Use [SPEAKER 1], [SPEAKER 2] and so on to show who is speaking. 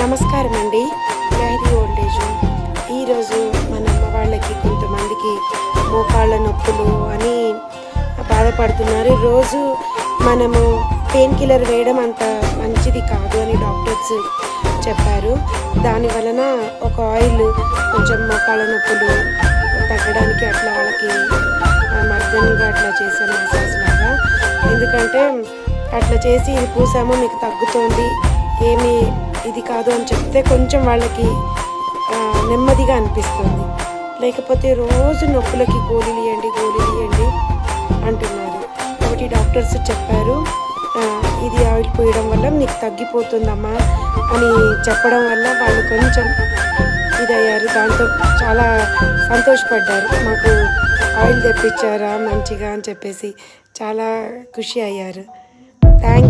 [SPEAKER 1] నమస్కారం అండి. Dairy old age ఈరోజు మన అమ్మ వాళ్ళకి కొంతమందికి మోకాళ్ళ నొప్పులు అని బాధపడుతున్నారు. రోజు మనము పెయిన్ కిల్లర్ వేయడం అంత మంచిది కాదు అని డాక్టర్స్ చెప్పారు. దాని వలన ఒక ఆయిల్ కొంచెం మోకాళ్ళ నొప్పులు తగ్గడానికి అట్లా వాళ్ళకి మర్దనగా అట్లా చేసాం మసాజ్ లాగా. ఎందుకంటే అట్లా చేసి ఇది పూసాము మీకు తగ్గుతోంది, ఏమీ ఇది కాదు అని చెప్తే కొంచెం వాళ్ళకి నెమ్మదిగా అనిపిస్తుంది. లేకపోతే రోజు నొప్పులకి గోళీలు ఇవ్వండి అంటున్నారు. కాబట్టి డాక్టర్స్ చెప్పారు ఇది ఆయిల్ పోయడం వల్ల నీకు తగ్గిపోతుందమ్మా అని చెప్పడం వల్ల వాళ్ళు కొంచెం ఇదయ్యారు. దాంతో చాలా సంతోషపడ్డారు. మాకు ఆయిల్ తెప్పించారా మంచిగా అని చెప్పేసి చాలా ఖుషి అయ్యారు. థ్యాంక్